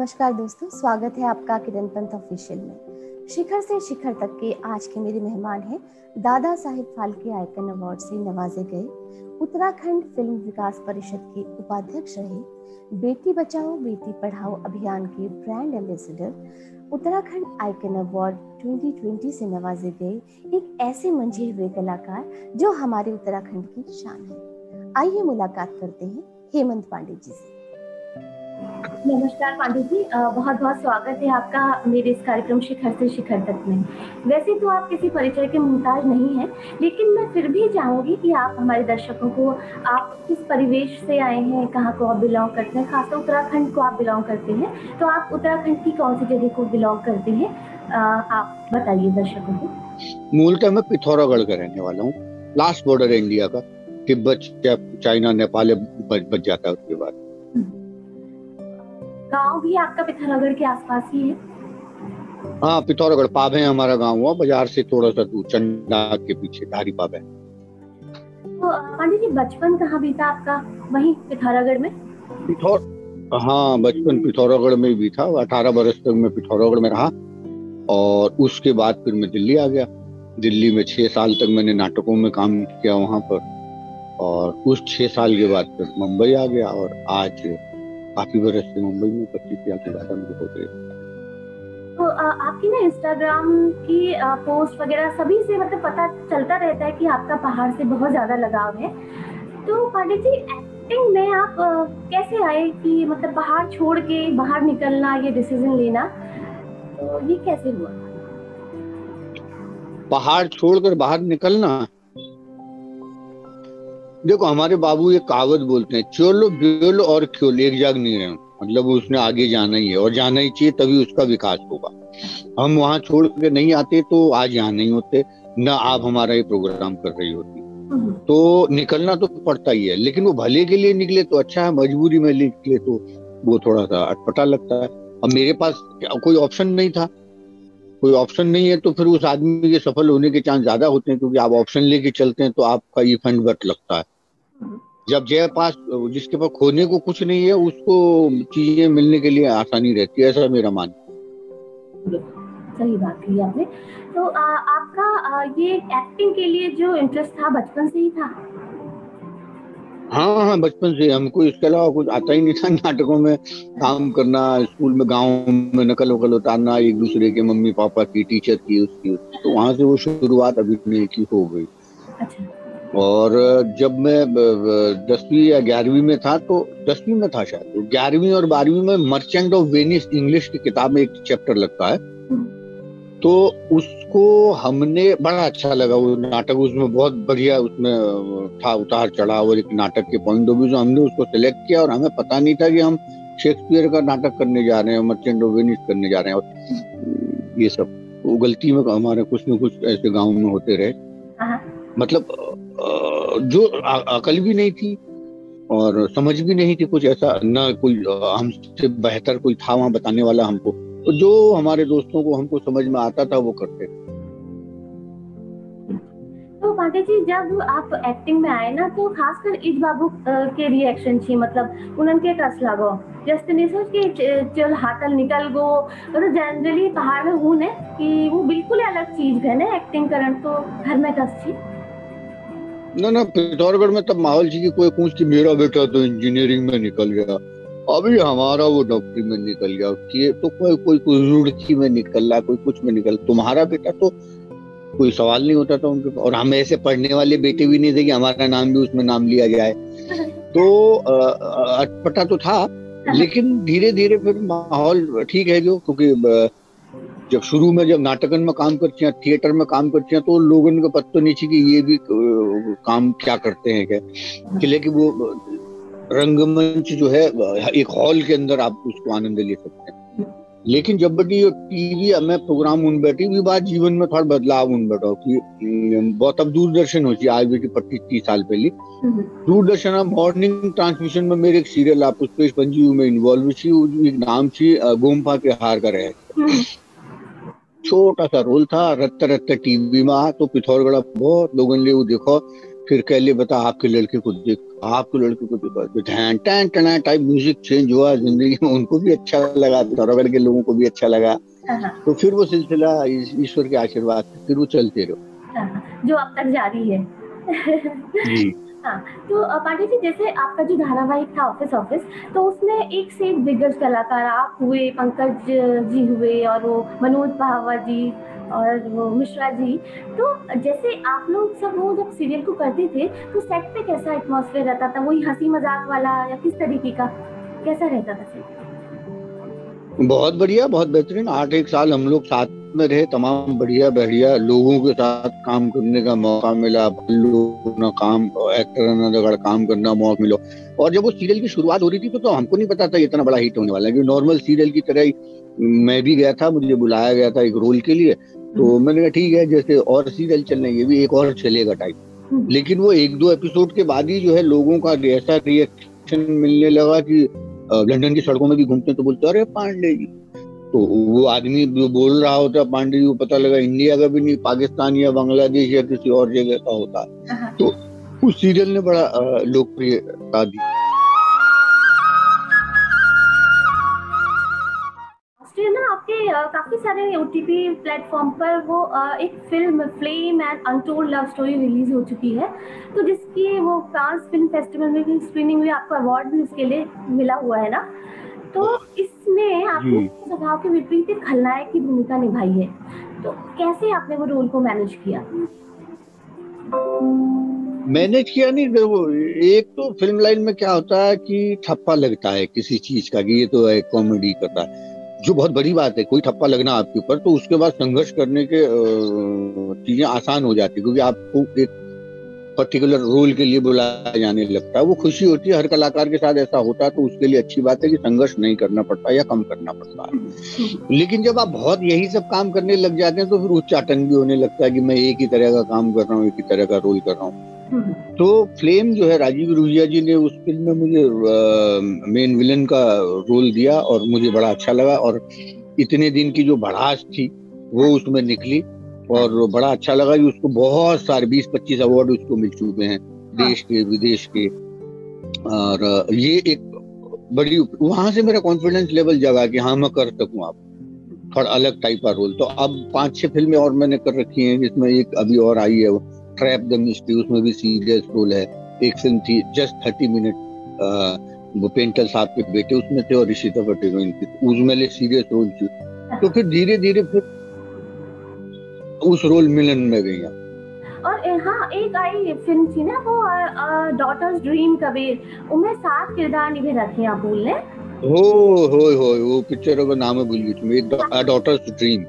नमस्कार दोस्तों, स्वागत है आपका किरण पंथ ऑफिशियल में। शिखर से शिखर तक के आज के मेरे मेहमान हैं दादा साहिब फाल्के आइकन अवार्ड से नवाजे गए, उत्तराखंड फिल्म विकास परिषद के उपाध्यक्ष रहे, बेटी बचाओ बेटी पढ़ाओ अभियान के brand ambassador, Uttarakhand icon award 2020 से नवाजे गए एक ऐसे मंझे हुए कलाकार जो हमारे उत्तराखंड की शान है। आइए मुलाकात करते हैं हेमंत पांडे जी से। नमस्कार पांडे जी, बहुत बहुत स्वागत है आपका मेरे इस कार्यक्रम शिखर से शिखर तक में। वैसे तो आप किसी परिचय के मुहताज नहीं हैं, लेकिन मैं फिर भी चाहूंगी कि आप हमारे दर्शकों को, आप किस परिवेश से आए हैं, कहाँ को आप बिलोंग करते हैं, खासकर उत्तराखंड को आप बिलोंग करते हैं, तो आप उत्तराखंड की कौन सी जगह को बिलोंग करते हैं, आप बताइए दर्शकों को। मूलतः मैं पिथौरागढ़ का रहने वाला हूँ। लास्ट बॉर्डर है इंडिया का, तिब्बत चाइना नेपाल बच जाता है उसके बाद। गांव भी आपका पिथौरागढ़ के आसपास ही है? हाँ, पिथौरागढ़ पाभे हमारा गांव हुआ, बाजार से थोड़ा सा दूर चंडा के पीछे धारी पाभे। तो पांडे जी, बचपन कहाँ बीता आपका? वहीं पिथौरागढ़ में? हाँ, बचपन पिथौरागढ़ में भी था। 18 बरस तक मैं पिथौरागढ़ में रहा और उसके बाद फिर मैं दिल्ली आ गया। दिल्ली में 6 साल तक मैंने नाटकों में काम किया वहां पर, और उस 6 साल के बाद फिर मुंबई आ गया और आज काफी बरस से मुंबई में 25 साल के बाद मुझे हो गए। तो आपकी ना इंस्टाग्राम की पोस्ट वगैरह सभी से मतलब पता चलता रहता है कि आपका पहाड़ से बहुत ज्यादा लगाव है। तो पांडे जी, एक्टिंग में आप कैसे आए कि मतलब पहाड़ छोड़ के बाहर निकलना, ये डिसीजन लेना, तो ये कैसे हुआ? पहाड़ छोड़कर बाहर निकलना, देखो हमारे बाबू एक कहावत बोलते हैं, चलो बेलो और क्यों एक जाग नहीं रहे। मतलब उसने आगे जाना ही है और जाना ही चाहिए, तभी उसका विकास होगा। हम वहां छोड़ के नहीं आते तो आज यहाँ नहीं होते, ना आप हमारा ये प्रोग्राम कर रही होती। तो निकलना तो पड़ता ही है, लेकिन वो भले के लिए निकले तो अच्छा है, मजबूरी में निकले तो वो थोड़ा सा अटपटा लगता है। अब मेरे पास कोई ऑप्शन नहीं था, कोई ऑप्शन नहीं है तो फिर उस आदमी के सफल होने के चांस ज्यादा होते हैं, क्योंकि आप ऑप्शन लेके चलते हैं तो आपका ये फंड बट लगता है। जब जिसके पास खोने को कुछ नहीं है उसको चीजें मिलने के लिए आसानी रहती है, ऐसा मेरा मानना। सही बात की आपने। तो आपका ये एक्टिंग के लिए जो इंटरेस्ट था बचपन से ही था? हाँ, बचपन से हमको इसके अलावा कुछ आता ही नहीं था। नाटकों में काम करना, स्कूल में गांव में नकल वकल उतारना, एक दूसरे के मम्मी पापा की, टीचर की, उसकी, तो वहां से वो शुरुआत अभिनय की हो गई। अच्छा। और जब मैं 10वीं या 11वीं में था, तो 10वीं में था शायद, तो 11वीं और 12वीं में मर्चेंट ऑफ वेनिस इंग्लिश की किताब में एक चैप्टर लगता है, तो उसको हमने बड़ा अच्छा लगा। वो नाटक उसमें बहुत बढ़िया उसमें था, उतार चढ़ाव और एक नाटक के पॉइंट ऑफ व्यू से हमने उसको सिलेक्ट किया। और हमें पता नहीं था कि हम शेक्सपियर का नाटक करने जा रहे हैं, मर्चेंट ऑफ वेनिस करने जा रहे हैं। और ये सब वो गलती में हमारे कुछ न कुछ ऐसे गाँव में होते रहे। मतलब जो अकल भी नहीं थी और समझ भी नहीं थी कुछ ऐसा, ना कोई हमसे बेहतर कोई था वहां बताने वाला हमको, तो जो हमारे दोस्तों को हमको समझ में आता था वो करते। तो पांडे जी, जब आप एक्टिंग में आए ना, तो खासकर इस बाबू के रिएक्शन थी, मतलब उनके कस लगो जस्ट नहीं सोच के चल हाथल निकल गो, और जनरली पहाड़ में हूं ने कि वो बिल्कुल अलग चीज है ना एक्टिंग करन, तो घर में कस थी ना पिथौरागढ़ में तब माहौल थी कि कोई पूछ कि मेरा बेटा तो इंजीनियरिंग में निकल गया, अभी हमारा वो डॉक्टरी में निकल गया, कि तो कोई रुड़की में निकल रहा, कोई कुछ में निकल, तुम्हारा बेटा तो कोई सवाल नहीं होता था उनके। और हम ऐसे पढ़ने वाले बेटे भी नहीं थे कि हमारा नाम भी उसमें नाम लिया जाए। तो अटपटा तो था, लेकिन धीरे धीरे फिर माहौल ठीक है जो, क्योंकि जब शुरू में जब नाटकन में काम करती हैं, थिएटर में काम करती हैं, तो लोगों को पता नहीं थी कि ये भी काम क्या करते हैं क्या, लेकिन वो रंगमंच जो है एक हॉल के अंदर आप उसको आनंद ले सकते हैं। लेकिन जब बड़ी टीवी में प्रोग्राम उन बैठी भी बात जीवन में थोड़ा बदलाव उन बैठा कि बहुत अब दूरदर्शन हो आज भी 25-30 साल पहले दूरदर्शन मॉर्निंग ट्रांसमिशन में मेरे एक सीरियल आप पुष्पेश पंजीव में इन्वॉल्व थी, एक नाम थी गोम्पा के हार का रहे, छोटा सा रोल था, रत्ता रत्ता टीवी में आ, तो पिथौरागढ़ बहुत लोगों ने वो देखो फिर कह ले बता आपके लड़के को देख, आपके लड़के को देखा, ढैन टैन टना टाइप म्यूजिक चेंज हुआ जिंदगी में, उनको भी अच्छा लगा, पिथौरागढ़ के लोगों को भी अच्छा लगा। तो फिर वो सिलसिला ईश्वर के आशीर्वाद से फिर वो चलते रहो, जो अब तक जारी है। जी। हाँ, तो पांडे जी, जैसे आपका जो धारावाहिक था ऑफिस, तो उसमें एक से एक दिग्गज कलाकार आप हुए, पंकज जी हुए, और वो मनोज भावा जी और वो मिश्रा जी। तो जैसे आप लोग सब वो जब सीरियल को करते थे तो सेट पे कैसा एटमॉस्फेयर रहता था? वही हंसी मजाक वाला या किस तरीके का कैसा रहता था सेट? बहुत बढ़िया, बहुत बेहतरीन। 8 एक साल हम लोग साथ में रहे, तमाम बढ़िया बढ़िया लोगों के साथ काम करने का मौका मिला, काम एक्टर काम करने का मौका मिला। और जब वो सीरियल की शुरुआत हो रही थी तो हमको नहीं पता था इतना बड़ा हिट होने वाला है, क्योंकि नॉर्मल सीरियल की तरह ही मैं भी गया था, मुझे बुलाया गया था एक रोल के लिए। तो मैंने कहा ठीक है, जैसे और सीरियल चल रहे हैं ये भी एक और चलेगा टाइप। लेकिन वो 1-2 एपिसोड के बाद ही जो है लोगों का ऐसा रिएक्शन मिलने लगा कि लंदन की सड़कों में भी घूमते हैं तो बोलते अरे पांडे जी। तो वो आदमी जो बोल रहा होता पांडे जी, वो पता लगा इंडिया का भी नहीं, पाकिस्तान या बांग्लादेश या किसी और जगह का होता। तो उस सीरियल ने बड़ा लोकप्रियता दी। ना आपके काफी सारे ओटीटी प्लेटफॉर्म पर वो एक film flame and untold love story release हो चुकी है, तो जिसकी वो कांस फिल्म फेस्टिवल में स्क्रीनिंग में आपको अवार्ड भी उसके लिए मिला हुआ है ना। तो इसमें आपने स्वभाव के विपरीत एक खलनायक की भूमिका निभाई है, तो कैसे आपने वो रोल को मैनेज किया? मैनेज किया नहीं, देखो एक तो फिल्म लाइन में क्या होता है कि ठप्पा लगता है किसी चीज का कि ये तो है कॉमेडी करता है, जो बहुत बड़ी बात है। कोई ठप्पा लगना आपके ऊपर तो उसके बाद संघर्ष करने के चीजें आसान हो जाती है, क्योंकि आपको एक पर्टिकुलर रोल के लिए बुलाया जाने लगता है। वो खुशी होती है, हर कलाकार के साथ ऐसा होता है, तो उसके लिए अच्छी बात है कि संघर्ष नहीं करना पड़ता या कम करना पड़ता है। लेकिन जब आप बहुत यही सब काम करने लग जाते हैं तो फिर उच्चाटन भी होने लगता है कि मैं एक ही तरह का काम कर रहा हूँ, एक ही तरह का रोल कर रहा हूँ। तो फ्लेम जो है, राजीव रूहिया जी ने उस फिल्म में मुझे मेन विलन का रोल दिया और मुझे बड़ा अच्छा लगा। और इतने दिन की जो भड़ास थी वो उसमें निकली और बड़ा अच्छा लगा कि उसको बहुत सारे 20-25 अवार्ड उसको मिल चुके हैं, देश के विदेश के। और ये एक बड़ी, वहां से मेरा कॉन्फिडेंस लेवल जगा कि हाँ मैं कर सकूं आप थोड़ा अलग टाइप का रोल। तो अब 5-6 फिल्में और मैंने कर रखी हैं, जिसमें एक अभी और आई है, वो ट्रैप द मिस्ट्री, उसमें भी सीरियस रोल है। एक फिल्म थी जस्ट 30 मिनट, वो पेंटर साहब के बेटे उसमें थे और ऋषिता पटेल हीरोइन थी, उसमें सीरियस रोल थी। तो फिर धीरे धीरे फिर उस रोल मिलन में गई। और हाँ, एक आई फिल्म थी ना वो डॉटर्स ड्रीम कबीर, उनमें 7 किरदार निभे रखे आप बोल रहे हो वो पिक्चर का नाम है भूल गई, डॉटर्स ड्रीम।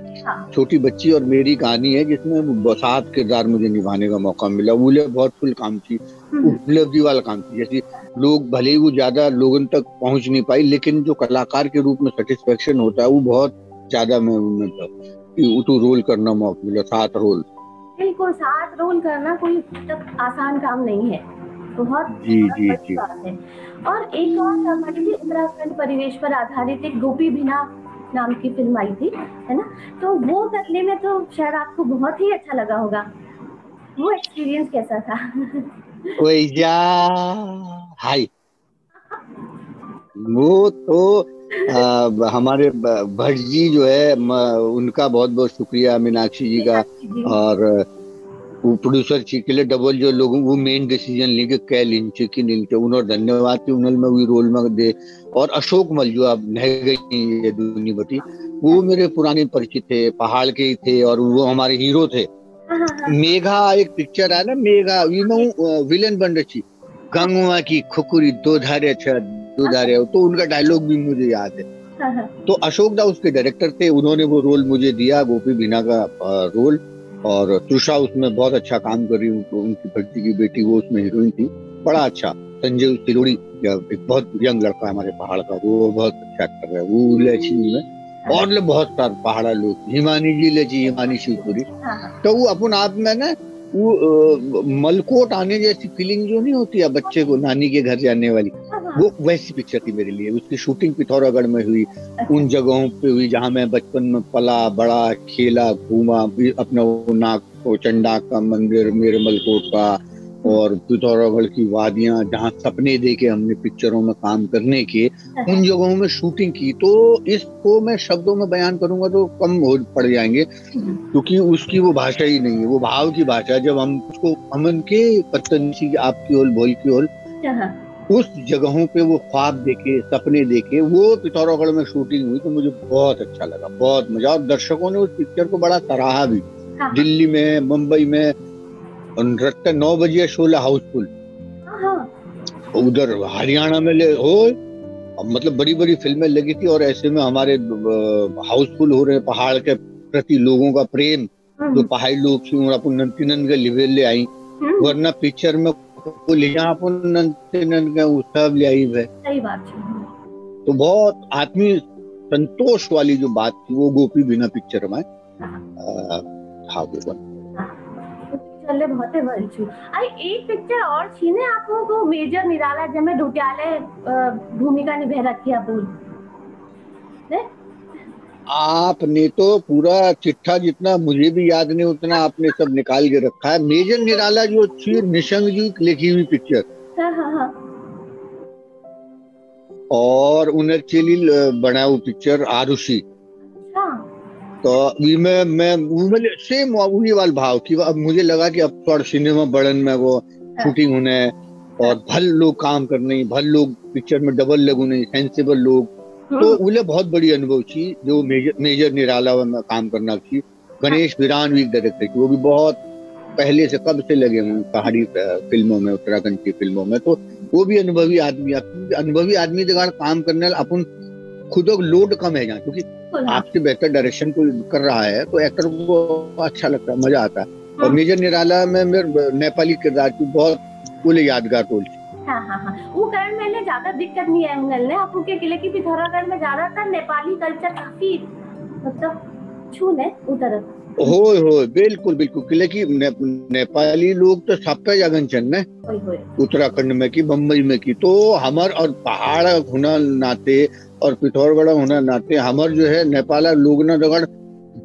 छोटी बच्ची और मेरी कहानी है, जिसमें 7 किरदार मुझे निभाने का मौका मिला। वो बहुत फुल काम थी, उपलब्धि वाला काम थी। जैसे लोग भले ही वो ज्यादा लोगों तक पहुंच नहीं पाई, लेकिन जो कलाकार के रूप में सेटिस्फेक्शन होता है वो बहुत ज्यादा मैं उनको रोल करना मौका मिला। 7 रोल, बिल्कुल 7 रोल करना कोई आसान काम नहीं है, बहुत बड़ी बात है। और एक और उत्तराखंड परिवेश पर आधारित एक गोपी बिना नाम की फिल्म आई थी, है ना, तो वो करने में तो शायद आपको बहुत ही अच्छा लगा होगा, वो एक्सपीरियंस कैसा था? हाय, वो तो हमारे भट्ट जी जो है, उनका बहुत बहुत शुक्रिया, मीनाक्षी जी का। और वो प्रोड्यूसर के लिए डबल जो लोग वो मेन डिसीजन लेके कै लिंचे की लिंचे उन्होंने धन्यवाद की उन्होंने में वही रोल में दे। और अशोक मल जो अब नह गई ये दुनी बटी, वो मेरे पुराने परिचित थे, पहाड़ के ही थे और वो हमारे हीरो थे। मेघा एक पिक्चर है ना, मेघा विलन बन रही, गंगवा की खुकुरी दो धारे तो उनका डायलॉग भी मुझे याद है। तो अशोक दा उसके डायरेक्टर थे, उन्होंने वो रोल मुझे दिया, गोपी बीना का रोल। और तृषा उसमें बहुत अच्छा काम कर रही, उनकी भक्ति की बेटी वो उसमें हीरोइन थी, बड़ा अच्छा। संजय सिरोड़ी एक बहुत यंग लड़का है हमारे पहाड़ का, वो बहुत अच्छा एक्टर है, वो लची में। और बहुत सारे पहाड़ा लोग, हिमानी जी लची, हिमानी शिवपुरी। तो वो अपन आप में ना वो मलकोट आने जैसी फीलिंग जो नहीं होती है बच्चे को नानी के घर जाने वाली, वो वैसी पिक्चर थी मेरे लिए। उसकी शूटिंग पिथौरागढ़ में हुई, उन जगहों पे हुई जहाँ मैं बचपन में पला बड़ा, खेला, घूमा। अपना नाग को चंडा का मंदिर, मेरे मलकोट का, और पिथौरागढ़ की वादियां, जहाँ सपने देके हमने पिक्चरों में काम करने के, उन जगहों में शूटिंग की। तो इसको मैं शब्दों में बयान करूंगा तो कम हो पड़ जाएंगे, क्योंकि उसकी वो भाषा ही नहीं है, वो भाव की भाषा है। जब हम उसको अमन के पत्तनसी की आपकी ओर बोल की ओर उस जगहों पे वो ख्वाब देखे, सपने देखे, वो पिथौरागढ़ में शूटिंग हुई, तो मुझे बहुत अच्छा लगा, बहुत मजा। और दर्शकों ने उस पिक्चर को बड़ा सराहा भी। दिल्ली में, मुंबई में रात 9 बजे शो हाउसफुल, उधर हरियाणा में मतलब बड़ी बड़ी फिल्में लगी थी, और ऐसे में हमारे हाउसफुल हो रहे पहाड़ के प्रति लोगों का प्रेम, जो पहाड़ी लोग थी अपन नंदन के लेवल ले आई, वरना पिक्चर में वो ले नंदन का सब ले आई है। सही बात है। तो बहुत आत्मीय संतोष वाली जो बात थी वो गोपी बिना पिक्चर में था वो चले बहुते भल छु। आई एक पिक्चर और छीने आपको को मेजर निराला जमे ढुटियाले भूमिका निभा रखी है बोल ने? आपने तो पूरा चिट्ठा, जितना मुझे भी याद नहीं उतना आपने सब निकाल के रखा है। मेजर निराला जो थी निशंक जी लिखी हुई पिक्चर, और उन्हें चली बनाऊ पिक्चर आरुषि। तो मैं सेम वही वाला भाव कि अब मुझे लगा कि अब थोड़ा सिनेमा बड़न में वो शूटिंग होने, और भल लोग काम करने, भल लोग पिक्चर में डबल लगू नहीं, सेंसिबल लोग। तो उन्हें बहुत बड़ी अनुभव थी जो मेजर निराला में काम करना थी। गणेश बिरान भी डायरेक्टर थी, वो भी बहुत पहले से कब से लगे हुए पहाड़ी फिल्मों में, उत्तराखंड की फिल्मों में। तो वो भी अनुभवी आदमी, अनुभवी आदमी के काम करने अपन खुद लोड कम है जहाँ, क्योंकि आपसे बेहतर डायरेक्शन कोई कर रहा है तो एक्टर को अच्छा लगता है, मजा आता है। और मेजर निराला में मेरे नेपाली किरदार की बहुत बोले यादगार रोल थी। वो कारण में ज्यादा दिक्कत नहीं है उंगल आपको के लिए कि पिथौरागढ़ में ज्यादातर नेपाली कल्चर काफी मतलब छूने उधर हो बिल्कुल बिल्कुल, किले की नेपाली लोग तो सब पे जगन चन है उत्तराखंड में की, बम्बई में की। तो हमार और पहाड़ होना नाते और पिथौरागढ़ होना नाते हमार जो है नेपाला लोग ना जगह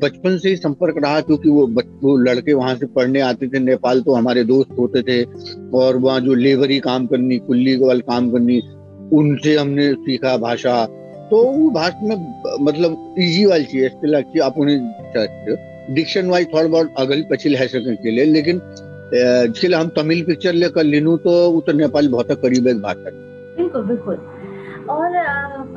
बचपन से ही संपर्क रहा, क्योंकि वो लड़के वहां से पढ़ने आते थे नेपाल, तो हमारे दोस्त होते थे, और वहाँ जो लेबरी काम करनी, कुल्ली वाल काम करनी, उनसे हमने सीखा भाषा। तो वो भाषा में मतलब इजी वाली चीज ऐसे लगती है, आप उन्हें डिक्शन वाइज थोड़ा बहुत अगल पछिल है सकने के लिए, लेकिन जिसके हम तमिल पिक्चर लेकर लेनू तो वो तो नेपाल बहुत करीब एक भाषा। बिल्कुल बिल्कुल। और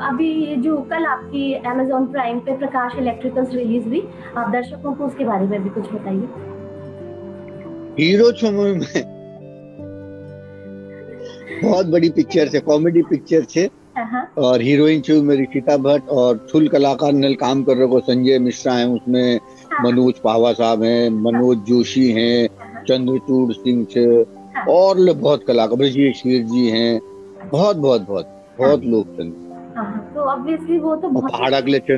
अभी जो कल आपकी Amazon प्राइम पे प्रकाश इलेक्ट्रिकल्स रिलीज हुई, आप दर्शकों को उसके बारे में भी कुछ बताइए। हीरो छो में बहुत बड़ी पिक्चर है, कॉमेडी पिक्चर है, और हीरोइन छो मेरी ऋषिता भट्ट, और छुल कलाकार ने काम कर रहे को संजय मिश्रा है उसमें, मनोज पावा साहब हैं, मनोज जोशी हैं, चंद्रचूड़ सिंह से, और बहुत कलाकार ब्रजेश जी हैं, बहुत बहुत बहुत बहुत लोग थे। तो ऑब्वियसली वो तो बहुत पहाड़ा के लिए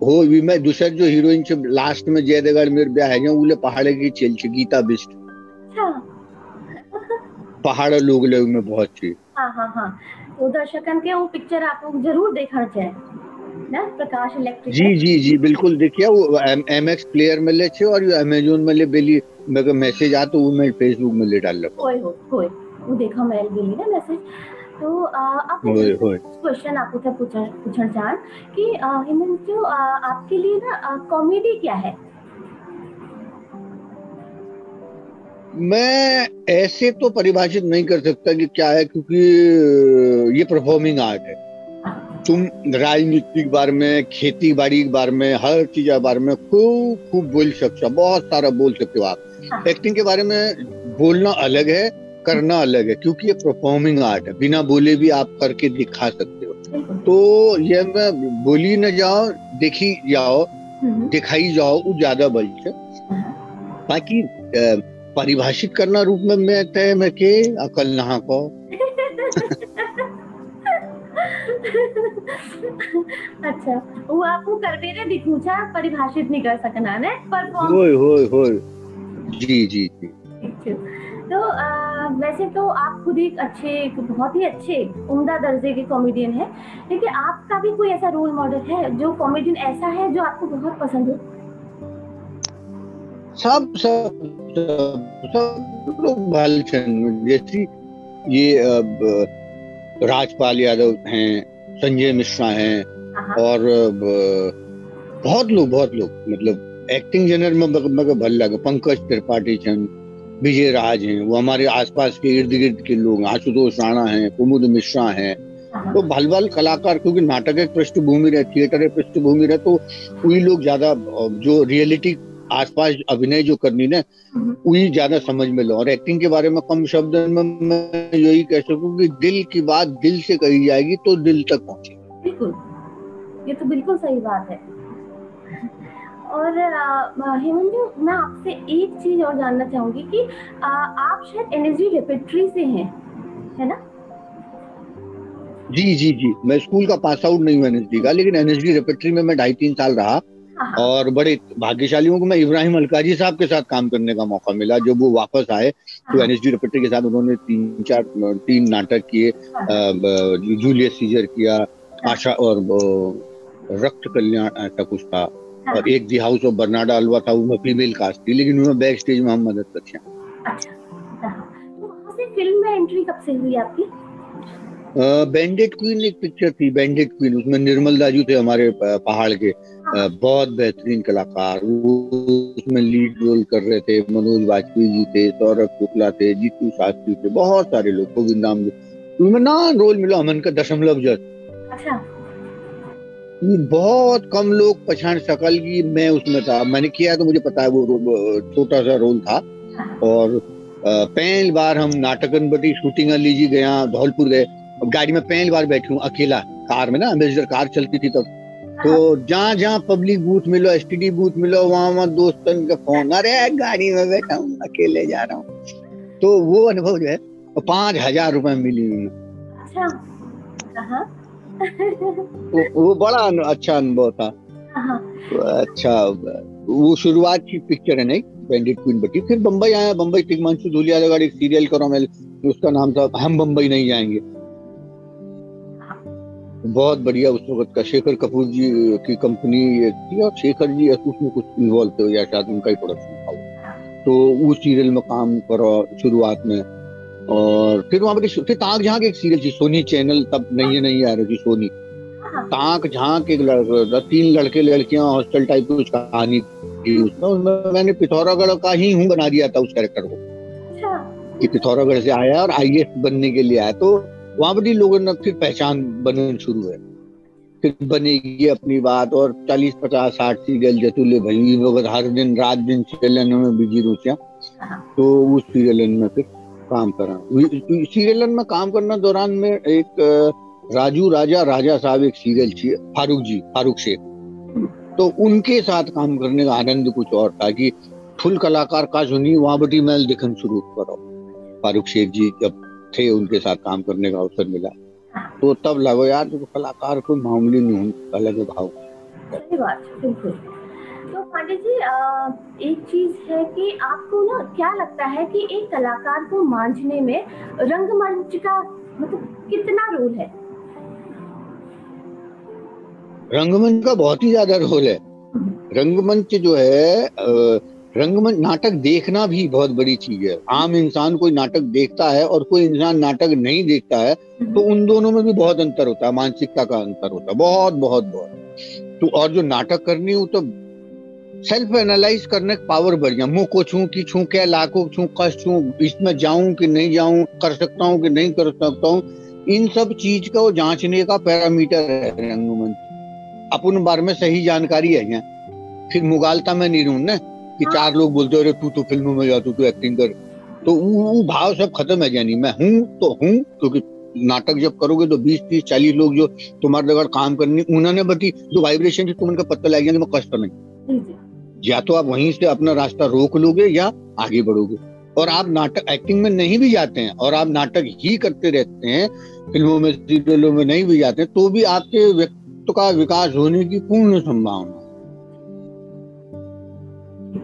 हो भी। मैं दूसरा जो हीरोइन से लास्ट में जय देवगन मेरे ब्याह है जो उले पहाड़े की चल छी गीता बिस्ट, पहाड़ लोग ले में बहुत थी। हां तो दर्शकन के वो पिक्चर आप लोग जरूर देखना चाहिए ना, प्रकाश इलेक्ट्रिक। जी बिल्कुल देखिए, वो MX प्लेयर में ले छे, और अमेज़न में ले बेली मेरे मैसेज आ तो वो मैं फेसबुक में ले डाल लगा कोई वो देखा मैं बेली ना मैसेज। तो आप क्वेश्चन आपको पूछना चाहन कि हिमांशु आपके लिए ना कॉमेडी क्या है? मैं ऐसे तो परिभाषित नहीं कर सकता कि क्या है, क्योंकि ये परफॉर्मिंग आर्ट है। तुम राजनीति के बारे में, खेती बाड़ी के बारे में, हर चीज के बारे में खूब बोल सकते हो, बहुत सारा बोल सकते हो आप। एक्टिंग के बारे में बोलना अलग है, करना अलग है, क्योंकि ये परफॉर्मिंग आर्ट है, बिना बोले भी आप करके दिखा सकते हो। तो ये मैं बोली न जाओ, देखी जाओ, दिखाई जाओ, वो ज्यादा बल है। बाकी परिभाषित करना रूप में मैं तय में के अकल नहा को अच्छा, वो आपको करवेरे दिखूचा परिभाषित नहीं कर सकना ने परफॉर्म। होय जी। तो वैसे तो आप खुद एक बहुत ही अच्छे उम्दा दर्जे के कॉमेडियन हैं, लेकिन आपका भी कोई ऐसा रोल मॉडल है जो कॉमेडियन ऐसा है जो आपको बहुत पसंद हो? सब सब लोग भाल जैसी ये राजपाल यादव हैं, संजय मिश्रा हैं, और बहुत लोग मतलब एक्टिंग जनरल में मगर भल लगे। पंकज त्रिपाठी छन, विजय राज हैं, वो हमारे आसपास के इर्द गिर्द के लोग, आशुतोष राणा हैं, कुमुद मिश्रा हैं। तो भल भल कलाकार, क्योंकि नाटक एक पृष्ठभूमि रहे, थिएटर एक पृष्ठभूमि रहे, तो वही लोग ज्यादा जो रियलिटी आसपास अभिनय जो करनी ना, वही ज्यादा समझ में लो। और एक्टिंग के बारे में कम शब्द में मैं यही कह सकूं कि दिल की बात दिल से कही जाएगी तो दिल तक पहुंचेगी। बिल्कुल, ये तो बिल्कुल सही बात है। और हेमंत जी, मैं आपसे एक चीज और जानना चाहूंगी कि आप शायद एनएसडी रेपेट्री से हैं, है ना? जी, मैं स्कूल का पास आउट नहीं हूँ एनएसडी का, लेकिन एनएसडी रेपेट्री में मैं 2.5-3 साल रहा। और बड़े भाग्यशाली हूँ कि मैं इब्राहिम अलकाजी साहब के साथ काम करने का मौका मिला। जब वो वापस आए तो एनएसडी रेपेट्री के साथ उन्होंने 3 नाटक किए, जूलियस सीजर किया, आशा और रक्त कल्याण ऐसा कुछ था, और एक दी हाउस ऑफ बर्नाडा अलवा था, उसमें फीमेल कास्ट थी, लेकिन उन्होंने बैक स्टेज में हम मदद करते हैं। तो वहाँ से फिल्म में एंट्री कब से हुई आपकी? बैंडेड क्वीन एक पिक्चर थी, बैंडेड क्वीन, उसमें निर्मल दाजू थे हमारे पहाड़ के, बहुत बेहतरीन कलाकार। वो उसमें लीड रोल कर रहे थे। मनोज वाजपेयी जी थे, सौरभ शुक्ला थे, जीतू शास्त्री थे, बहुत सारे लोग, गोविंद नाम उसमें ना रोल मिला हमन का दशमलव जज। अच्छा। बहुत कम लोग पहचान सकल की मैं उसमें था। मैंने किया तो मुझे पता है वो छोटा सा रोल था। और पहली बार हम नाटकन बटी शूटिंग लीजी गया, धौलपुर गए। अब गाड़ी में पहली बार बैठी हूँ अकेला, कार में ना, एम्बेसडर कार चलती थी तब। तो जहाँ जहाँ पब्लिक बूथ मिलो, एसटीडी बूथ मिलो, वहाँ दोस्तन का फोन, अरे गाड़ी में बैठा हूँ, अकेले जा रहा हूँ। तो वो अनुभव जो है 5,000 रुपए मिली। अच्छा। वो बड़ा अच्छा अनुभव था। अच्छा, वो शुरुआत की पिक्चर है नहीं, बैंडेड क्वीन बटी। फिर बम्बई आया, बम्बई तिग्मांशु धूलिया लगा एक सीरियल करो मैं, उसका नाम था हम बम्बई नहीं जाएंगे, बहुत बढ़िया। उस वक्त का शेखर कपूर जी की कंपनी थी, और शेखर जी उसमें कुछ इन्वॉल्व थे, या शायद उनका ही प्रोडक्शन था। तो उस सीरियल में काम करो शुरुआत में। और फिर वहां पर फिर ताक झांक एक सीरियल थी, सोनी चैनल, तब नहीं आ रही थी सोनी। ताक झांक एक 3 लड़के लड़कियां हॉस्टल टाइप की कुछ कहानी थी उसमें मैंने पिथौरागढ़ का ही हूँ बना दिया था उस कैरेक्टर को, कि पिथौरागढ़ से आया और आईएएस बनने के लिए आया। तो वहां पर लोगों ने फिर पहचान बनना शुरू है, फिर बनेगी अपनी बात। और 40, 50, 60 सीरियल जतुल्य भई वगैरह, हर दिन रात दिन सीरियल में बिजी रूसिया। तो उस सीरियल में फिर काम करा। सीरियल में काम करने दौरान में एक राजू राजा साहब एक सीरियल थी, फारूक शेख, तो उनके साथ काम करने का आनंद कुछ और था कि फुल कलाकार का सुनी वहां बटी मैं दिखन शुरू करो। फारूक शेख जी जब थे, उनके साथ काम करने का अवसर मिला, तो तब लगो यार तो कलाकार कोई मामूली नहीं हूँ, अलग भाव। सही बात, बिल्कुल। तो पांडे जी, एक चीज है कि आपको ना क्या लगता है कि एक कलाकार को मांझने में रंगमंच का मतलब कितना रोल है? रंगमंच का बहुत ही ज्यादा रोल है। रंगमंच जो है, रंगमंच नाटक देखना भी बहुत बड़ी चीज है। आम इंसान कोई नाटक देखता है और कोई इंसान नाटक नहीं देखता है, तो उन दोनों में भी बहुत अंतर होता है, मानसिकता का अंतर होता है, बहुत। तो और जो नाटक करनी हो तो सेल्फ एनालाइज करने का पावर बढ़ गया। मुंह को छू की छू क्या, लाखों छू कष्ट छू, इसमें जाऊं कि नहीं जाऊं, कर सकता हूं कि नहीं कर सकता हूं, इन सब चीज का वो जांचने का पैरामीटर है रंगमंच। अपन बारे में सही जानकारी है। फिर मुगालता में नहीं रहूं ना कि 4 लोग बोलते हो तू तो फिल्मों में जा, तू एक्टिंग कर, तो वो भाव सब खत्म है। यानी मैं हूं तो हूं, क्योंकि नाटक जब करोगे तो 20, 30, 40 लोग जो तुम्हारे जगह काम करनी, उन्होंने बटी जो वाइब्रेशन थी तुमने पता लग गया कि मैं कष्ट नहीं, या तो आप वहीं से अपना रास्ता रोक लोगे या आगे बढ़ोगे। और आप नाटक एक्टिंग में नहीं भी जाते हैं और आप नाटक ही करते रहते हैं, फिल्मों में सीरियलों में नहीं भी जाते हैं, तो भी आपके व्यक्तित्व का विकास होने की पूर्ण संभावना।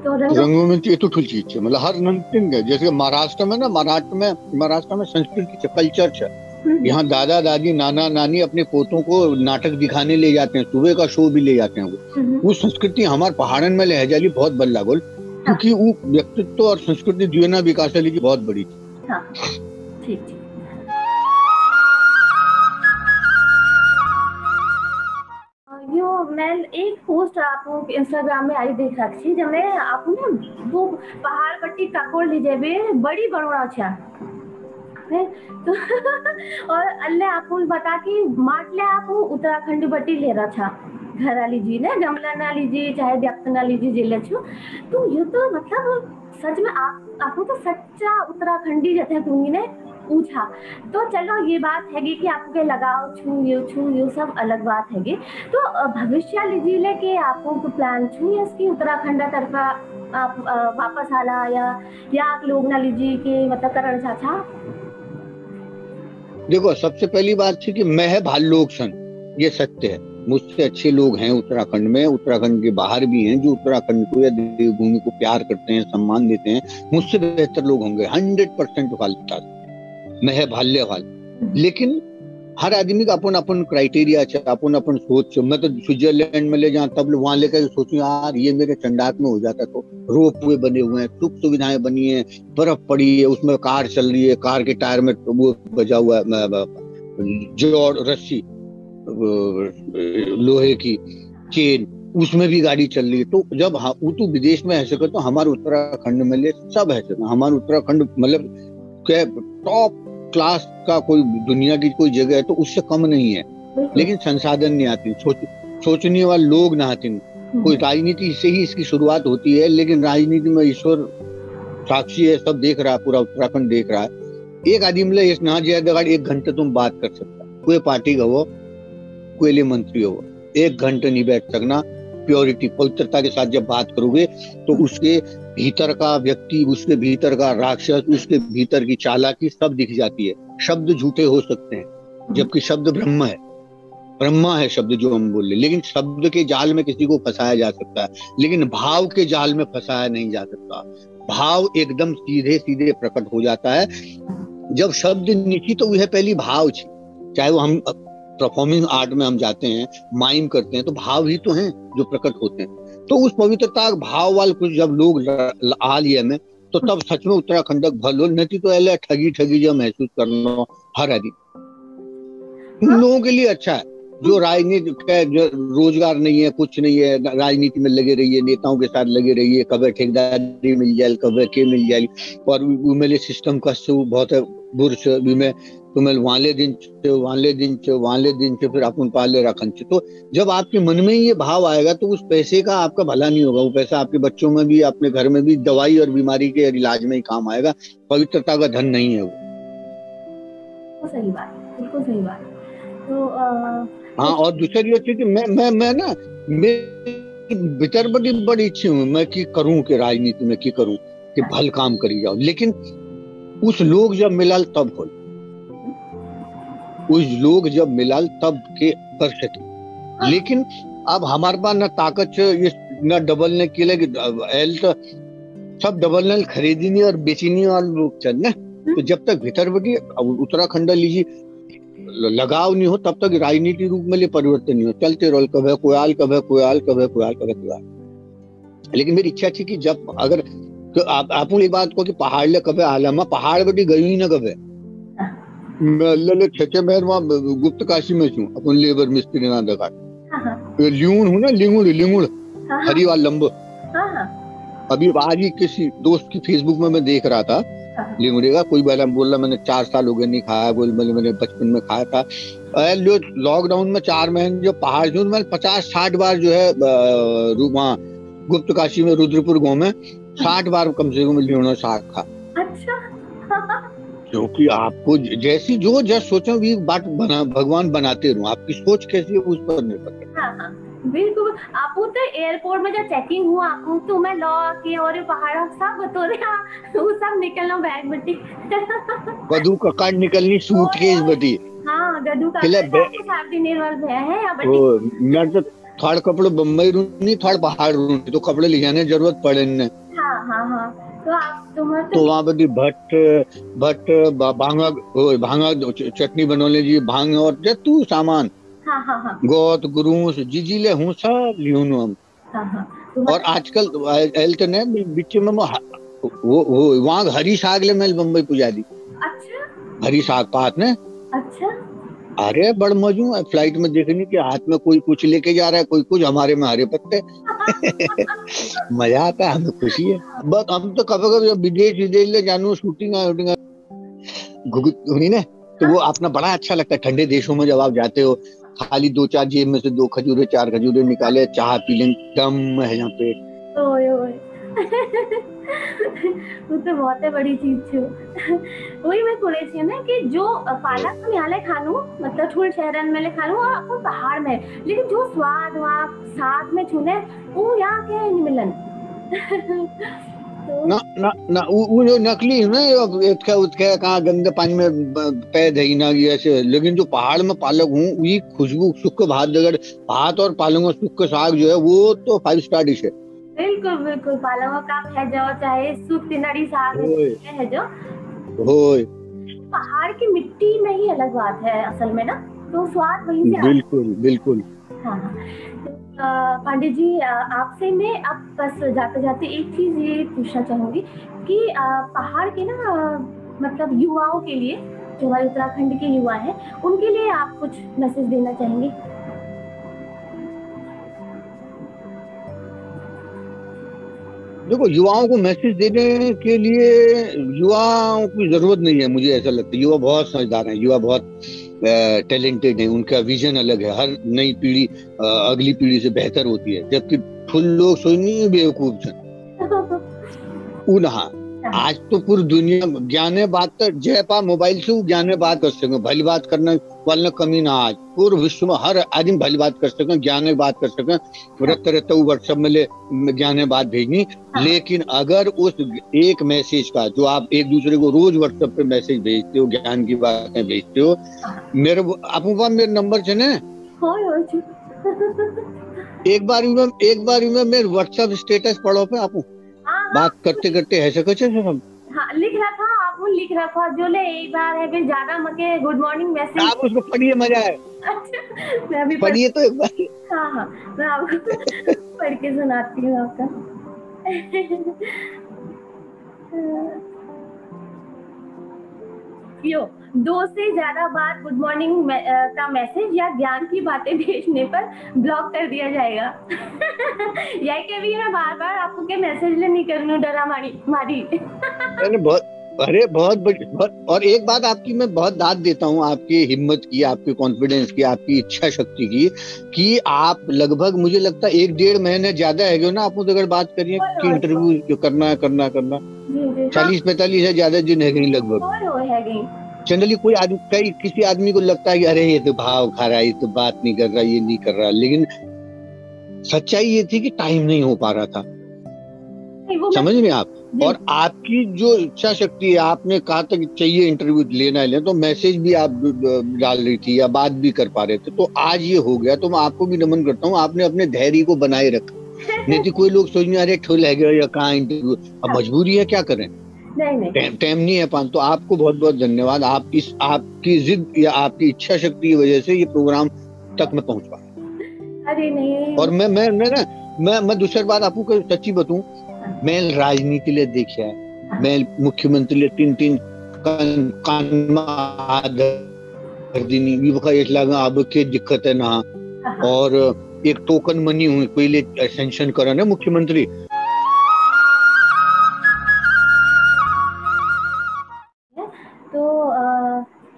तो रंगमंच ये तो ठुल चीज है, मतलब हर नंटिंग है। जैसे महाराष्ट्र में ना, महाराष्ट्र में संस्कृति कल्चर है। यहाँ दादा दादी नाना नानी अपने पोतों को नाटक दिखाने ले जाते हैं, सुबह का शो भी ले जाते हैं। वो संस्कृति हमारे पहाड़न में लहजाली बहुत बल्ला गोल। क्योंकि वो व्यक्तित्व और संस्कृति द्विना विकास की बहुत बड़ी थी। हाँ, ठीक ठीक। यो मैं एक पोस्ट आप इंस्टाग्राम में आई देख रखी जमे आपने वो पहाड़ पट्टी काकोड़ लीजिए बे बड़ी बड़ोड़ा अच्छा है तो और अल्लाह आपको बता कि माटले आप उत्तराखंड बट्टी ले रहा था घर वाली जी ने गमला ना लीजिए चाहे व्यक्त ना लीजिए जिले छू तो ये तो मतलब सच में आपको तो सच्चा उत्तराखंडी जैसे कुनी ने पूछा तो चलो ये बात हैगी कि आपके लगाव छू ये सब अलग बात हैगी तो भविष्य लीजिए कि आपको प्लान छू इसकी उत्तराखंड तरफा आप वापस आला या आप लोग ना लीजिए कि मतलब करण चाचा। देखो सबसे पहली बात थी कि मैं है भाल लोग सन, ये सत्य है। मुझसे अच्छे लोग हैं उत्तराखंड में, उत्तराखंड के बाहर भी हैं जो उत्तराखंड को या देवभूमि को प्यार करते हैं, सम्मान देते हैं। मुझसे बेहतर लोग होंगे 100% वाले, मैं है भाल्य वाल। लेकिन हर आदमी का अपन अपन क्राइटेरिया है, अपन अपन सोच। मैं तो स्विट्जरलैंड में ले जाऊं तब वहां लेकर सोचूं यार ये मेरे चंडाक में हो जाता तो। रोप वे बने हुए हैं, सुख सुविधाएं बनी है, बर्फ पड़ी है, उसमें कार चल रही है, कार के टायर में वो बजा हुआ है जोड़ रस्सी लोहे की चेन, उसमें भी गाड़ी चल रही है। तो जब वो तो विदेश में ऐसे कर तो हमारे उत्तराखंड में ले सब है। हमारे उत्तराखंड मतलब टॉप क्लास का कोई दुनिया की कोई जगह है तो उससे कम नहीं है। लेकिन संसाधन नहीं आती, सोचने वाले लोग ना आते। कोई राजनीति से ही इसकी शुरुआत होती है, लेकिन राजनीति में ईश्वर साक्षी है, सब देख रहा है, पूरा उत्तराखंड देख रहा है। एक आदमी इस ना ज्यादा 1 घंटे तुम बात कर सकता, कोई पार्टी का हो, कोई मंत्री हो, 1 घंटे नहीं बैठ सकना। प्योरिटी पवित्रता के साथ जब बात करोगे तो उसके भीतर का व्यक्ति, उसके भीतर का राक्षस, उसके भीतर की चालाकी सब दिख जाती है। शब्द झूठे हो सकते हैं जबकि शब्द ब्रह्म है, ब्रह्मा है शब्द जो हम बोले। लेकिन शब्द के जाल में किसी को फंसाया जा सकता है, लेकिन भाव के जाल में फंसाया नहीं जा सकता। भाव एकदम सीधे सीधे प्रकट हो जाता है जब शब्द नीची तो वह पहली भाव छी। चाहे वो हम परफॉर्मिंग आर्ट में हम जाते हैं, माइम करते हैं, तो भाव ही तो हैं जो प्रकट होते हैं। तो उस पवित्रता भाव वाले कुछ जब लोग आ लिए में तो तब सच में उत्तराखंड भलो, नहीं तो ऐसे ठगी जब महसूस करना हर आदमी। उन लोगों के लिए अच्छा है जो राजनीति का जो रोजगार नहीं है, कुछ नहीं है, राजनीति में लगे रहिए, नेताओं के साथ लगे रहिए, कभी ठेकेदारी मिल जाए, कभी के मिल जाए, और उमेले सिस्टम का बहुत है बुर्श में तुम्हें वाले दिन से फिर अपन पाले रखन। तो जब आपके मन में ये भाव आएगा तो उस पैसे का आपका भला नहीं होगा। वो पैसा आपके बच्चों में भी, अपने घर में भी, दवाई और बीमारी के इलाज में ही काम आएगा। पवित्रता का धन नहीं है वो। सही बात, बिल्कुल सही बात। तो हाँ, और दूसरी चीज कि मैं ना मेरी भीतर बड़ी इच्छा हूँ मैं कि करूँ कि राजनीति में की करूँ कि भल काम करी जाओ। लेकिन उस लोग जब मिलाल तब हो, उस लोग जब मिलाल तब के कर सके। लेकिन अब हमारे पास न ताकत न डबल ने के लिए तो सब डबल ने खरीदनी और बेचनी वाले लोग चल ना। तो जब तक भीतर बटी उत्तराखंड लीजिए लगाव नहीं हो तब तक राजनीति रूप में परिवर्तन नहीं हो। चलते रहो, कभी कोयाल कभी कोयाल कभी कोयाल कभी कोयाल। लेकिन मेरी इच्छा थी कि जब अगर तो आप ये बात को कि पहाड़ ले कभी आलमा पहाड़ बटी गई ही ना कभी। मैं छे महीने वहां गुप्त काशी में छू, अपन लेबर मिस्त्री ना दगा लिंगुड़ हूँ ना, लिंगुड़ हरिवाल लंबो। अभी आज ही किसी दोस्त की फेसबुक में मैं देख रहा था लिंगुड़े का, कोई बोल रहा मैंने 4 साल हो गए नहीं खाया, बोल मैंने बचपन में खाया था। लॉकडाउन में 4 महीने जो पहाड़ छू मैंने 50-60 बार जो है वहाँ गुप्त काशी में रुद्रपुर गाँव में 60 बार कम से कम लिंगुड़ा साग खा। क्योंकि आपको जैसी जो जैसे सोचो भी बात भगवान बनाते रहो, आपकी सोच कैसी है उस पर निर्भर करता है। बिल्कुल। आपको तो एयरपोर्ट में जब चेकिंग हुआ आपको तो मैं लॉ के और पहाड़ सब बतो रहा वो सब निकलना बैग बटी गधू ककाट निकलनी सूटकेस बटी। हाँ गधू का साथ निर्मल भय है या बटी। ओ मैं तो थोड़ा कपड़े बम्बई रूनी थोड़ा पहाड़ रूनी तो कपड़े ले जाने जरूरत पड़े न। हाँ तो वहाँ पर भट्ट भांगा चटनी बनोले जी भांग और जतू सामान। हाँ। गोत गुरूस जीजीले हूँ सब लियूनु हम हाँ हाँ। और आजकल हेल्थ ने बीच में वो वहाँ हरी साग ले मेल बम्बई पुजा दी। अच्छा हरी साग पात ने। अच्छा। अरे बड़ मजू है फ्लाइट में देखने के हाथ में कोई कुछ लेके जा रहा है, कोई कुछ, हमारे में हरे पत्ते। मजा आता है, हमें खुशी है। बस हम तो कभी कभी विदेश विदेश ले जानू शूटिंग हुई ना, तो वो अपना बड़ा अच्छा लगता है। ठंडे देशों में जब आप जाते हो, खाली दो चार जेब में से दो खजूरे चार खजूरे निकाले, चाह पी लें, दम है यहाँ पे। ओए ओए। वो तो बहुत है बड़ी चीज छो। वही मैं थोड़ी सी ना कि जो पालक हम यहाँ ले खानू, मतलब थोड़े शहरन में ले खानू और अपन पहाड़ में, लेकिन जो स्वाद वहाँ साथ में छूने वो यहाँ के नहीं मिलन। तो ना ना ना वो जो नकली है ना, इसका उसका कहाँ गंदे पानी में पैद है ही ना ये ऐसे। लेकिन जो पहाड़ में पालक हूँ, वही खुशबू, सुख भात अगर भात और पालक में सुख साग जो है, वो तो 5 स्टार डिश है। बिल्कुल बिल्कुल, पालक का है जो, चाहे सूप तिनड़ी साग होय है जो, होय। पहाड़ की मिट्टी में ही अलग बात है असल में ना, तो स्वाद वहीं से आता बिल्कुल बिल्कुल। है। हाँ हाँ। तो पांडे जी, आपसे मैं अब बस जाते जाते एक चीज ये पूछना चाहूंगी कि पहाड़ के ना मतलब युवाओं के लिए, जो हमारे उत्तराखंड के युवा हैं, उनके लिए आप कुछ मैसेज देना चाहेंगे? देखो, युवाओं को मैसेज देने के लिए युवाओं की जरूरत नहीं है, मुझे ऐसा लगता है। युवा बहुत समझदार हैं, युवा बहुत टैलेंटेड है, उनका विजन अलग है। हर नई पीढ़ी अगली पीढ़ी से बेहतर होती है, जबकि फुल लोग सोचनी बेवकूफ छन। उनहा आज तो पूरी दुनिया ज्ञाने बात तो जयपा मोबाइल से ज्ञाने बात कर सके, भली बात करने वाले कमी ना। आज पूरे विश्व में हर आदमी भली बात कर सके, ज्ञाने बात कर सके, रहते रहते व्हाट्सएप में ले ज्ञाने बात भेजनी। लेकिन अगर उस एक मैसेज का, जो आप एक दूसरे को रोज व्हाट्सएप पे मैसेज भेजते हो, ज्ञान की बातें भेजते हो, मेरे आपको पास मेरे नंबर से ना, एक बार में मेरे व्हाट्सएप स्टेटस पढ़ो पे आपको बात करते करते ऐसे कुछ सब। हाँ, लिख रखा आपको, लिख रखा जो ले एक बार है, फिर ज्यादा मके गुड मॉर्निंग मैसेज। आप उसको पढ़िए, मजा है, अच्छा, मैं अभी पढ़िए तो एक बार। हाँ हाँ, मैं आपको पढ़ के सुनाती हूँ आपका। यो, 2 से ज्यादा बार गुड मॉर्निंग का मैसेज या ज्ञान की बातें भेजने पर ब्लॉक कर दिया जाएगा। यही के भी मैं बार बार आपको के मैसेज नहीं करूँ, डरा मारी मारी। मैंने बहुत, अरे बहुत। और एक बात आपकी मैं बहुत दाद देता हूँ, आपकी हिम्मत की, आपकी कॉन्फिडेंस की, आपकी इच्छा शक्ति की, कि आप लगभग मुझे लगता है 1-1.5 महीने ज्यादा है ना, आप मुझे अगर बात करिए कि इंटरव्यू करना है, करना 40-45 है ज्यादा दिन है गई लगभग। जनरली कोई आदमी, कई किसी आदमी को लगता है कि अरे ये तो भाव खा रहा है, ये तो बात नहीं कर रहा, ये नहीं कर रहा। लेकिन सच्चाई ये थी कि टाइम नहीं हो पा रहा था, समझ रहे आप। और आपकी जो इच्छा शक्ति है, आपने कहा था कि चाहिए इंटरव्यू लेना है, तो मैसेज भी आप डाल रही थी या बात भी कर पा रहे थे, तो आज ये हो गया। तो मैं आपको भी नमन करता हूँ, आपने अपने धैर्य को बनाए रखा। नहीं तो कोई लोग सोचने अरे ठुल है गया या कहाँ इंटरव्यू, अब मजबूरी है, क्या करें, टाइम नहीं है पान। तो आपको बहुत बहुत धन्यवाद, आप इस आपकी जिद या आपकी इच्छा शक्ति की वजह से ये प्रोग्राम तक मैं पहुंच पाया। अरे नहीं। और मैं दूसरी बात आपको सच्ची बताऊं, मैं राजनीति ले देखा है, मैं मुख्यमंत्री ले 3-3 अब के दिक्कत है ना। और एक टोकन मनी हुई पहले सेंक्शन करा ना मुख्यमंत्री। तो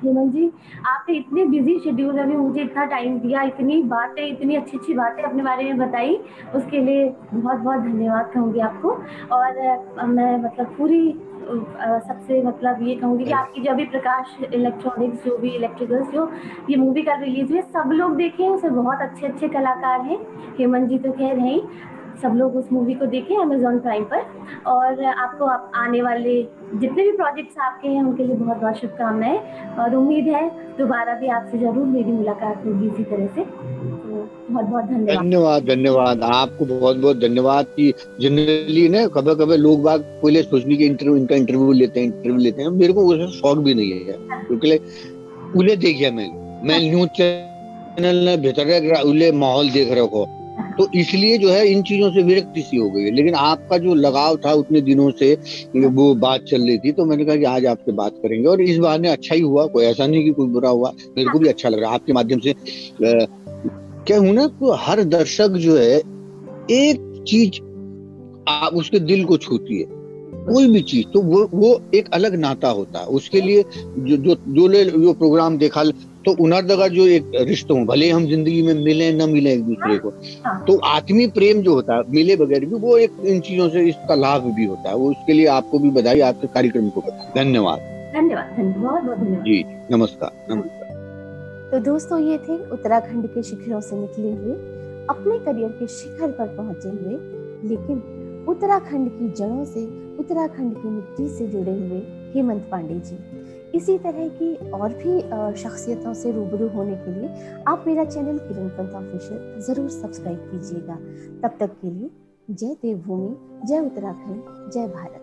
हेमंत जी, आपने इतने बिजी शेड्यूल में मुझे इतना टाइम दिया, इतनी बातें, इतनी अच्छी अच्छी बातें अपने बारे में बताई, उसके लिए बहुत बहुत धन्यवाद कहूँगी आपको। और मैं मतलब पूरी सबसे मतलब ये कहूँगी कि आपकी जो भी प्रकाश इलेक्ट्रॉनिक्स, जो भी इलेक्ट्रिकल्स, जो ये मूवी का रिलीज हुई, सब लोग देखें, उसमें बहुत अच्छे अच्छे कलाकार हैं। हेमंत जी तो खैर हैं, सब लोग उस मूवी को देखें अमेजॉन प्राइम पर। और आपको आने वाले जितने भी प्रोजेक्ट्स आपके हैं उनके लिए बहुत बहुत शुभकामनाएं, और उम्मीद है दोबारा भी आपसे जरूर मेरी मुलाकात होगी इसी तरह से। तो बहुत बहुत धन्यवाद। धन्यवाद आपको, बहुत बहुत धन्यवाद। कि जनरली ना कभी कभी लोग बाग पहले सोचने के इनका इंटरव्यू लेते हैं, मेरे को उसका शौक भी नहीं है, क्योंकि उन्हें देखिए मैं न्यूज चैनल ने भीतर उले माहौल देख रखो, तो इसलिए जो है इन चीजों से विरक्ति सी हो गई है। लेकिन आपका जो लगाव था उतने दिनों से, वो बात चल रही थी, तो मैंने कहा कि आज आपसे बात करेंगे, और इस बहाने अच्छा ही हुआ, कोई ऐसा नहीं कि कोई बुरा हुआ, मेरे को भी अच्छा लग रहा है आपके माध्यम से। क्या हूं ना, तो हर दर्शक जो है एक चीज आप उसके दिल को छूती है, कोई भी चीज, तो वो एक अलग नाता होता है उसके लिए। जो जो जो प्रोग्राम देखा, तो उनर दगा जो एक रिश्तों, भले हम जिंदगी में मिले न मिले एक दूसरे को, तो आत्मीय प्रेम जो होता है मिले बगैर भी, वो एक इन चीजों से इसका लाभ भी होता है। वो उसके लिए आपको भी बधाई, आपके कार्यक्रम को बधाई। धन्यवाद। धन्यवाद, बहुत बहुत धन्यवाद जी, नमस्कार नमस्कार। तो दोस्तों, ये थे उत्तराखंड के शिखरों से निकले हुए, अपने करियर के शिखर पर पहुंचे हुए, लेकिन उत्तराखंड की जड़ों से, उत्तराखंड की मिट्टी से जुड़े हुए हेमंत पांडे जी। इसी तरह की और भी शख्सियतों से रूबरू होने के लिए आप मेरा चैनल किरण पंत ऑफिशियल जरूर सब्सक्राइब कीजिएगा। तब तक के लिए जय देवभूमि, जय उत्तराखंड, जय भारत।